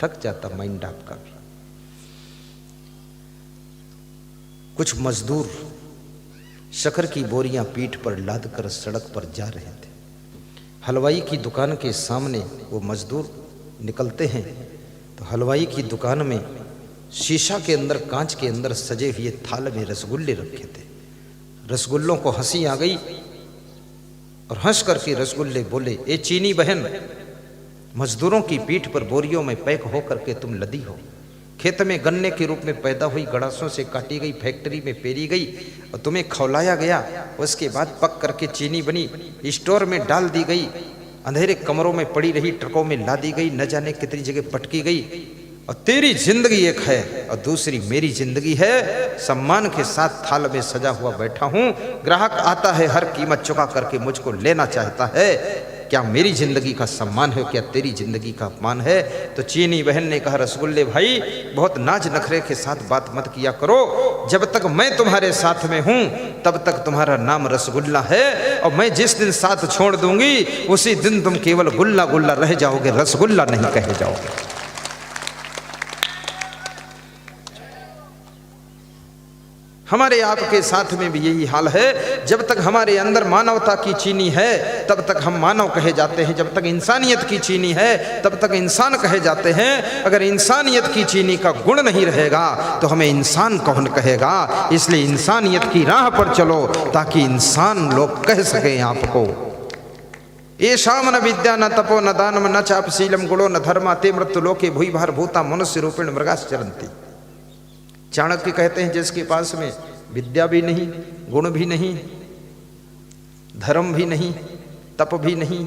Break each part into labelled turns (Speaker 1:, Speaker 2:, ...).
Speaker 1: थक जाता माइंड आपका भी। कुछ मजदूर शक्कर की बोरियां पीठ पर लाद कर सड़क पर जा रहे थे। हलवाई की दुकान के सामने वो मजदूर निकलते हैं तो हलवाई की दुकान में शीशा के अंदर, कांच के अंदर सजे हुए थाल में रसगुल्ले रखे थे। रसगुल्लों को हंसी आ गई और हंस करके रसगुल्ले बोले, ए चीनी बहन, मजदूरों की पीठ पर बोरियों में पैक होकर के तुम लदी हो, खेत में गन्ने के रूप में पैदा हुई, गड़ासों से काटी गई, फैक्ट्री में पेरी गई और तुम्हें खौलाया गया, उसके बाद पक करके चीनी बनी, स्टोर में डाल दी गई, अंधेरे कमरों में पड़ी रही, ट्रकों में ला दी गई, न जाने कितनी जगह पटकी गई। और तेरी जिंदगी एक है और दूसरी मेरी जिंदगी है। सम्मान के साथ थाल में सजा हुआ बैठा हूं, ग्राहक आता है, हर कीमत चुका करके मुझको लेना चाहता है। क्या मेरी जिंदगी का सम्मान है, क्या तेरी जिंदगी का अपमान है? तो चीनी बहन ने कहा, रसगुल्ले भाई बहुत नाज नखरे के साथ बात मत किया करो, जब तक मैं तुम्हारे साथ में हूं तब तक तुम्हारा नाम रसगुल्ला है, और मैं जिस दिन साथ छोड़ दूंगी उसी दिन तुम केवल गुल्ला गुल्ला रह जाओगे, रसगुल्ला नहीं कहे जाओगे। हमारे आपके साथ में भी यही हाल है। जब तक हमारे अंदर मानवता की चीनी है तब तक हम मानव कहे जाते हैं, जब तक इंसानियत की चीनी है तब तक इंसान कहे जाते हैं। अगर इंसानियत की चीनी का गुण नहीं रहेगा तो हमें इंसान कौन कहेगा? इसलिए इंसानियत की राह पर चलो ताकि इंसान लोग कह सकें आपको। ये शाम न विद्या न तपो न दानम न चापशीलम गुणो न धर्मा ते मृत्यु लोके भूई भार भूता मनुष्य रूपेण मृगास चरंती। चाणक्य कहते हैं जिसके पास में विद्या भी नहीं, गुण भी नहीं, धर्म भी नहीं, तप भी नहीं,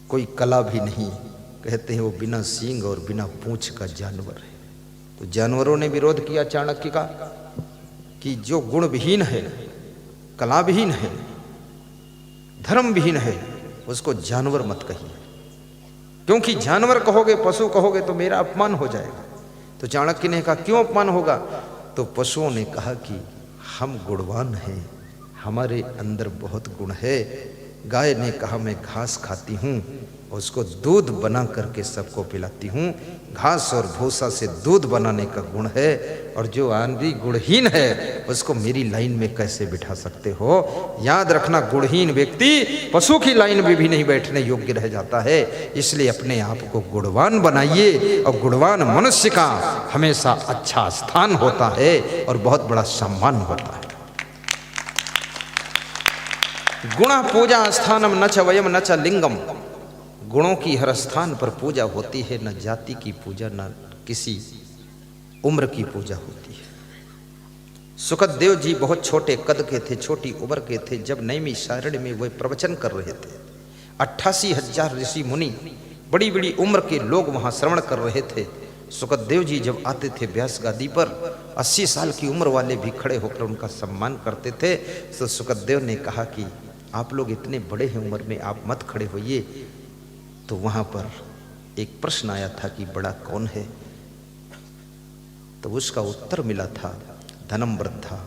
Speaker 1: कोई कला भी नहीं, कहते हैं वो बिना सींग और बिना पूंछ का जानवर है। तो जानवरों ने विरोध किया चाणक्य का कि जो गुण विहीन है, कला विहीन है, धर्म विहीन है, उसको जानवर मत कहिए, क्योंकि जानवर कहोगे, पशु कहोगे तो मेरा अपमान हो जाएगा। तो चाणक्य ने कहा क्यों अपमान होगा? तो पशुओं ने कहा कि हम गुणवान हैं, हमारे अंदर बहुत गुण है। गाय ने कहा मैं घास खाती हूँ, उसको दूध बना करके सबको पिलाती हूँ। घास और भूसा से दूध बनाने का गुण है, और जो आंधी गुणहीन है उसको मेरी लाइन में कैसे बिठा सकते हो? याद रखना, गुणहीन व्यक्ति पशु की लाइन में भी नहीं बैठने योग्य रह जाता है। इसलिए अपने आप को गुणवान बनाइए, और गुणवान मनुष्य का हमेशा अच्छा स्थान होता है और बहुत बड़ा सम्मान होता है। गुणा पूजा स्थानम न च वयम न च लिंगम। गुणों की हर स्थान पर पूजा होती है, न जाति की पूजा, न किसी उम्र की पूजा होती है। सुखदेव जी बहुत छोटे कद के थे, छोटी उम्र के थे, जब नैमिषारण्य में वे प्रवचन कर रहे थे। 88,000 ऋषि मुनि, बड़ी बड़ी उम्र के लोग वहां श्रवण कर रहे थे। सुखदेव जी जब आते थे व्यास गादी पर, 80 साल की उम्र वाले भी खड़े होकर उनका सम्मान करते थे। तो सुखदेव ने कहा कि आप लोग इतने बड़े हैं उम्र में, आप मत खड़े होइए। तो वहां पर एक प्रश्न आया था कि बड़ा कौन है? तो उसका उत्तर मिला था, धनम वृद्धा,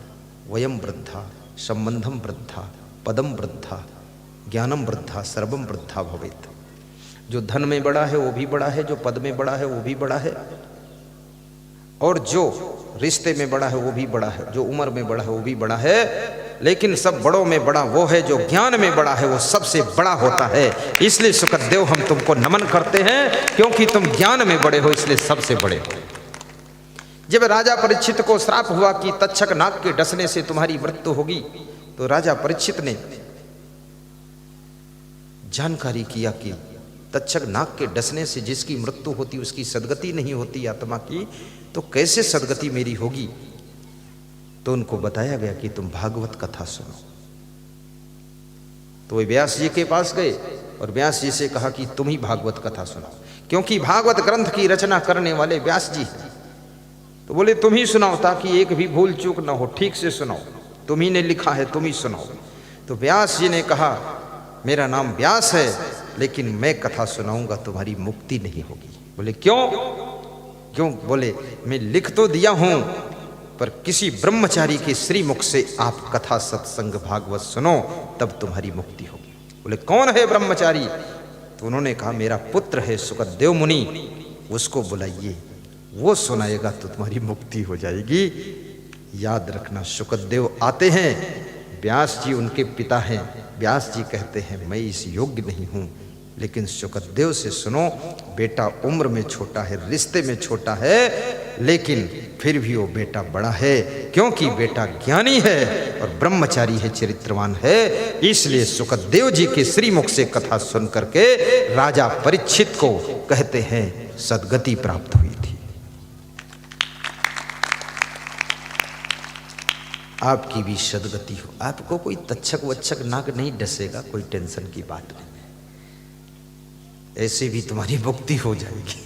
Speaker 1: वयम वृद्धा, संबंधम वृद्धा, पदम वृद्धा, ज्ञानम वृद्धा, सर्वम वृद्धा भवेत्। जो धन में बड़ा है वो भी बड़ा है, जो पद में बड़ा है वो भी बड़ा है, और जो रिश्ते में बड़ा है वो भी बड़ा है, जो उम्र में बड़ा है वो भी बड़ा है। लेकिन सब बड़ों में बड़ा वो है जो ज्ञान में बड़ा है, वो सबसे बड़ा होता है। इसलिए सुखदेव हम तुमको नमन करते हैं, क्योंकि तुम ज्ञान में बड़े हो, इसलिए सबसे बड़े हो। जब राजा परीक्षित को श्राप हुआ कि तक्षक नाग के डसने से तुम्हारी मृत्यु होगी, तो राजा परीक्षित ने जानकारी किया कि तक्षक नाग के डसने से जिसकी मृत्यु होती उसकी सदगति नहीं होती आत्मा की, तो कैसे सदगति मेरी होगी? तो उनको बताया गया कि तुम भागवत कथा सुनो। तो वे व्यास जी के पास गए और व्यास जी से कहा कि तुम ही भागवत कथा सुनाओ, क्योंकि भागवत ग्रंथ की रचना करने वाले व्यास जी हैं। तो बोले तुम ही सुनाओ, ताकि एक भी भूल चूक ना हो, ठीक से सुनाओ, तुम ही ने लिखा है, तुम ही सुनाओ। तो व्यास जी ने कहा मेरा नाम व्यास है, लेकिन मैं कथा सुनाऊंगा तुम्हारी मुक्ति नहीं होगी। बोले क्यों? क्यों? बोले मैं लिख तो दिया हूं, पर किसी ब्रह्मचारी के श्रीमुख से आप कथा सत्संग भागवत सुनो, तब तुम्हारी मुक्ति होगी। बोले कौन है ब्रह्मचारी? तो उन्होंने कहा मेरा पुत्र है सुखदेव मुनि, उसको बुलाइए, वो सुनाएगा तो तुम्हारी मुक्ति हो जाएगी। याद रखना, शुकदेव आते हैं, व्यास जी उनके पिता हैं। व्यास जी कहते हैं मैं इस योग्य नहीं हूँ, लेकिन शुकदेव से सुनो, बेटा उम्र में छोटा है, रिश्ते में छोटा है, लेकिन फिर भी वो बेटा बड़ा है, क्योंकि बेटा ज्ञानी है और ब्रह्मचारी है, चरित्रवान है। इसलिए शुकदेव जी के श्रीमुख से कथा सुन करके राजा परीक्षित को कहते हैं सद्गति प्राप्त हुई थी। आपकी भी सद्गति हो, आपको कोई तक्षक वच्छक नाक नहीं डसेगा, कोई टेंशन की बात नहीं, ऐसे भी तुम्हारी मुक्ति हो जाएगी।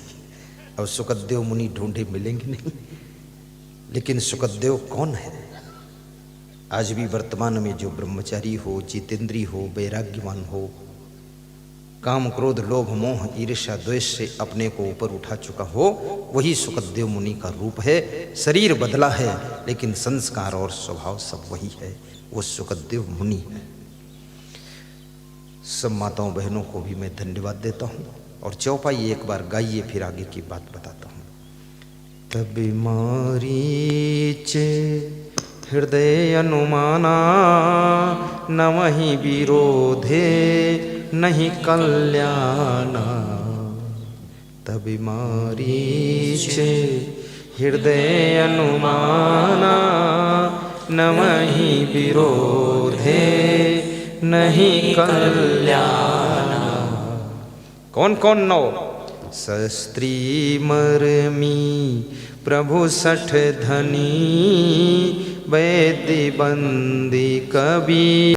Speaker 1: अब शुकदेव मुनि ढूंढे मिलेंगे नहीं, लेकिन शुकदेव कौन है? आज भी वर्तमान में जो ब्रह्मचारी हो, जितेंद्री हो, वैराग्यवान हो, काम क्रोध लोभ मोह ईर्ष्या द्वेष से अपने को ऊपर उठा चुका हो, वही शुकदेव मुनि का रूप है। शरीर बदला है, लेकिन संस्कार और स्वभाव सब वही है, वो शुकदेव मुनि है। सब माताओं बहनों को भी मैं धन्यवाद देता हूँ, और चौपाई एक बार गाइए, फिर आगे की बात बताता हूँ। तभी मारीचे हृदय अनुमाना, न वही विरोधे नहीं कल्याणा। तभी मारीचे हृदय अनुमाना, न वही विरोधे नहीं कल्याण। कौन कौन नौ? शस्त्री मरमी प्रभु सठ धनी, वैद्य बंदी कवि।